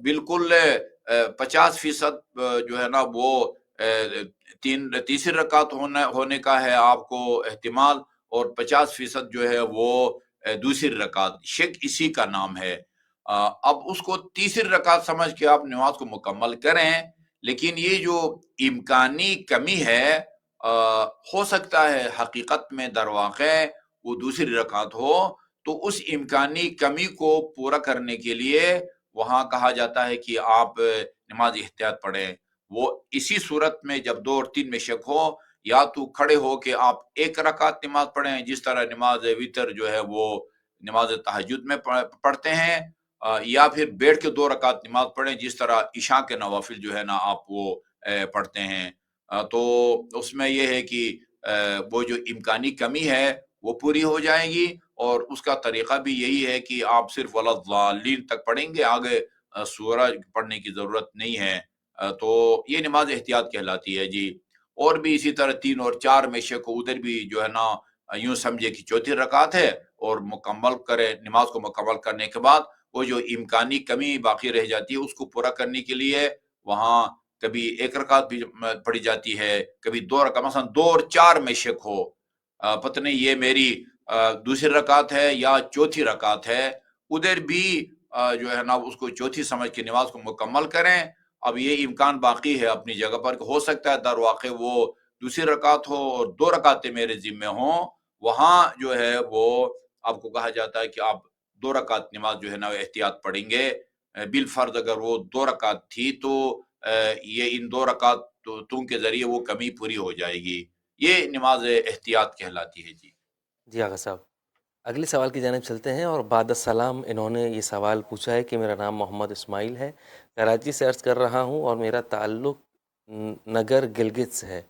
بالکل 50% جو ہے نا وہ تیسری رکعت ہونے کا ہے آپ کو احتمال، اور 50% جو ہے وہ دوسری رکعت، شک اسی کا نام ہے۔ اب اس کو تیسری رکعت سمجھ کے آپ نماز کو مکمل کریں، لیکن یہ جو امکانی کمی ہے، ہو سکتا ہے حقیقت میں در واقع وہ دوسری رکعت ہو، تو اس امکانی کمی کو پورا کرنے کے لیے وہاں کہا جاتا ہے کہ آپ نماز احتیاط پڑھیں۔ وہ اسی صورت میں جب 2 اور 3 میں شک ہو، یا تو کھڑے ہو کے آپ ایک رکعت نماز پڑھیں، جس طرح نماز وتر جو ہے وہ نماز تہجد میں پڑھتے ہیں، یا پھر بیٹھ کے 2 رکعت نماز پڑھیں، جس طرح عشاء کے نوافل جو ہے نا آپ وہ پڑھتے ہیں۔ تو اس میں یہ ہے کہ وہ جو امکانی کمی ہے وہ پوری ہو جائے گی، اور اس کا طریقہ بھی یہی ہے کہ آپ صرف وَلَضَّالِّین تک پڑھیں گے، آگے سورہ پڑھنے کی ضرورت نہیں ہے۔ تو یہ نماز احتیاط کہلاتی ہے جی۔ اور بھی اسی طرح 3 اور 4 میں شک ہو، ادھر بھی جو ہے نا یوں سمجھے کہ چوتھی رکعت ہے، اور مکمل کرے، نماز کو مکمل کرنے کے بعد وہ جو امکانی کمی باقی رہ جاتی ہے اس کو پورا کرنے کے لیے وہاں کبھی ایک رکعت بھی پڑھی جاتی ہے، کبھی 2 رکعت، مثلا 2 اور 4 میں شک ہو، پتہ نہیں یہ میری دوسری رکعت ہے یا چوتھی رکعت ہے، ادھر بھی جو ہے نا اس کو چوتھی سمجھ کے نماز کو مکمل کریں۔ اب یہ امکان باقی ہے اپنی جگہ پر کہ ہو سکتا ہے در واقع وہ دوسری رکعت ہو اور 2 رکعتیں میرے ذمہ ہوں، وہاں جو ہے وہ آپ کو کہا جاتا ہے کہ آپ 2 رکعت نماز جو ہے نا احتیاط پڑھیں گے۔ بالفرض اگر وہ 2 رکعت تھی تو یہ ان 2 رکعتوں کے ذریعے وہ کمی پوری ہو جائے گی۔ یہ نماز احتیاط کہلاتی ہے جی۔ جی آغا صاحب، اگلے سوال کی جانب چلتے ہیں، اور بعد السلام انہوں نے یہ سوال پوچھا ہے کہ میرا نام محمد اسماعیل ہے، کراچی سے عرض کر رہا ہوں، اور میرا تعلق نگر گلگت سے ہے،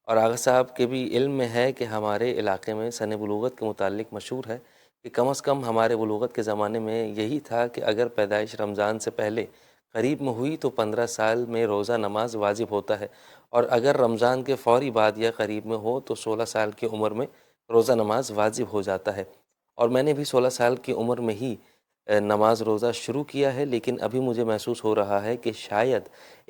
اور آغا صاحب کے بھی علم میں ہے کہ ہمارے علاقے میں سن بلوغت کے متعلق مشہور ہے کہ کم از کم ہمارے بلوغت کے زمانے میں یہی تھا کہ اگر پیدائش رمضان سے پہلے قریب میں ہوئی تو 15 سال میں روزہ نماز واجب ہوتا ہے، اور اگر رمضان کے فوری بعد یا قریب میں ہو تو 16 سال کی عمر میں روزہ نماز واجب ہو جاتا ہے۔ اور میں نے بھی 16 سال کی عمر میں ہی نماز روزہ شروع کیا ہے، لیکن ابھی مجھے محسوس ہو رہا ہے کہ شاید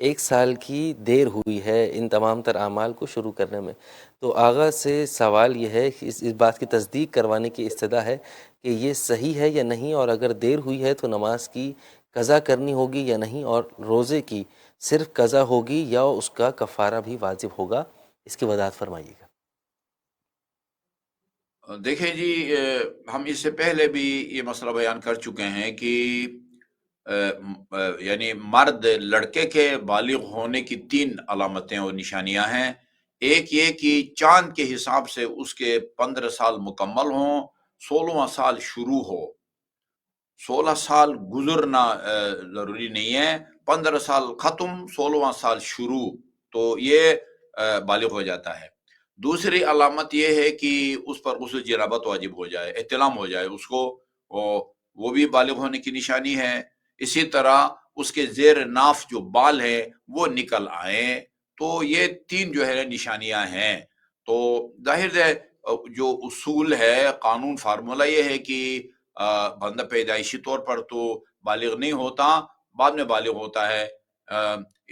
1 سال کی دیر ہوئی ہے ان تمام تر اعمال کو شروع کرنے میں۔ تو آغا سے سوال یہ ہے کہ اس بات کی تصدیق کروانے کی استدعا ہے کہ یہ صحیح ہے یا نہیں، اور اگر دیر ہوئی ہے تو نماز کی قضا کرنی ہوگی یا نہیں، اور روزے کی صرف قضا ہوگی یا اس کا کفارہ بھی واجب ہوگا، اس کی وضاحت فرمائیے گا۔ دیکھیں جی، ہم اس سے پہلے بھی یہ مسئلہ بیان کر چکے ہیں کہ یعنی مرد لڑکے کے بالغ ہونے کی 3 علامتیں اور نشانیاں ہیں۔ ایک یہ کہ چاند کے حساب سے اس کے 15 سال مکمل ہوں، 16واں سال شروع ہو۔ 16 سال گزرنا ضروری نہیں ہے، 15 سال ختم، 16واں سال شروع، تو یہ بالغ ہو جاتا ہے۔ دوسری علامت یہ ہے کہ اس پر غسل جنابت واجب ہو جائے، احتلام ہو جائے اس کو، وہ بھی بالغ ہونے کی نشانی ہے۔ اسی طرح اس کے زیر ناف جو بال ہیں وہ نکل آئیں، تو یہ 3 جو ہے نشانیاں ہیں۔ تو ظاہر ہے جو اصول ہے، قانون، فارمولہ یہ ہے کہ بندہ پیدائشی طور پر تو بالغ نہیں ہوتا، بعد میں بالغ ہوتا ہے۔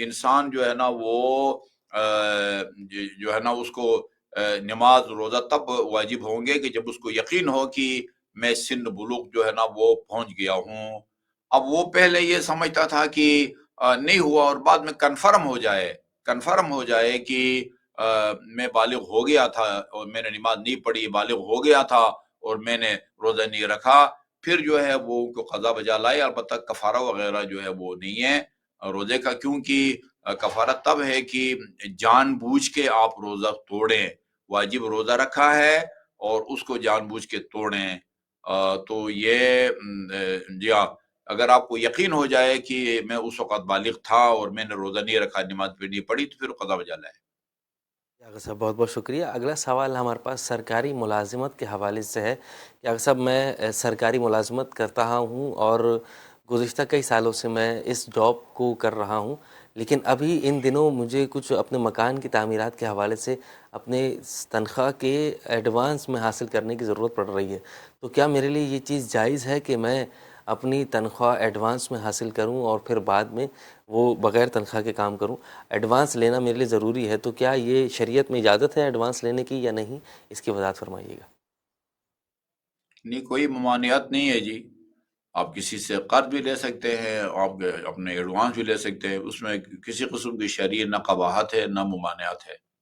انسان جو ہے نا وہ جو ہے نا اس کو نماز روزہ تب واجب ہوں گے کہ جب اس کو یقین ہو کہ میں سن بلوغ جو ہے نا وہ پہنچ گیا ہوں۔ اب وہ پہلے یہ سمجھتا تھا کہ نہیں ہوا، اور بعد میں کنفرم ہو جائے کہ میں بالغ ہو گیا تھا اور میں نے نماز نہیں پڑھی، بالغ ہو گیا تھا اور میں نے روزہ نہیں رکھا، پھر جو ہے وہ ان کو قضا بجا لائے۔ البتہ کفارہ وغیرہ جو ہے وہ نہیں ہے روزے کا، کیونکہ کفارہ تب ہے کہ جان بوجھ کے آپ روزہ توڑیں، واجب روزہ رکھا ہے اور اس کو جان بوجھ کے توڑیں۔ تو یہ جی ہاں، اگر آپ کو یقین ہو جائے کہ میں اس وقت بالغ تھا اور میں نے روزہ نہیں رکھا، نماز بھی نہیں پڑھی، تو پھر قضا بجا لائے۔ اگر صاحب بہت بہت شکریہ۔ اگلا سوال ہمارے پاس سرکاری ملازمت کے حوالے سے ہے کہ اگر صاحب میں سرکاری ملازمت کرتا ہوں، اور گزشتہ کئی سالوں سے میں اس جاب کو کر رہا ہوں، لیکن ابھی ان دنوں مجھے کچھ اپنے مکان کی تعمیرات کے حوالے سے اپنے تنخواہ کے ایڈوانس میں حاصل کرنے کی ضرورت پڑ رہی ہے۔ تو کیا میرے لیے یہ چیز جائز ہے کہ میں اپنی تنخواہ ایڈوانس میں حاصل کروں اور پھر بعد میں وہ بغیر تنخواہ کے کام کروں. ایڈوانس لینا میرے لیے ضروری ہے، تو کیا یہ شریعت میں اجازت ہے ایڈوانس لینے کی یا نہیں؟ اس کی وضاحت فرمائیے گا. نہیں، کوئی ممانعت نہیں ہے جی. آپ کسی سے قرض بھی لے سکتے ہیں، آپ اپنے ایڈوانس بھی لے سکتے ہیں، اس میں کسی قسم کی شرعی نہ قباحت ہے نہ ممانعت ہے.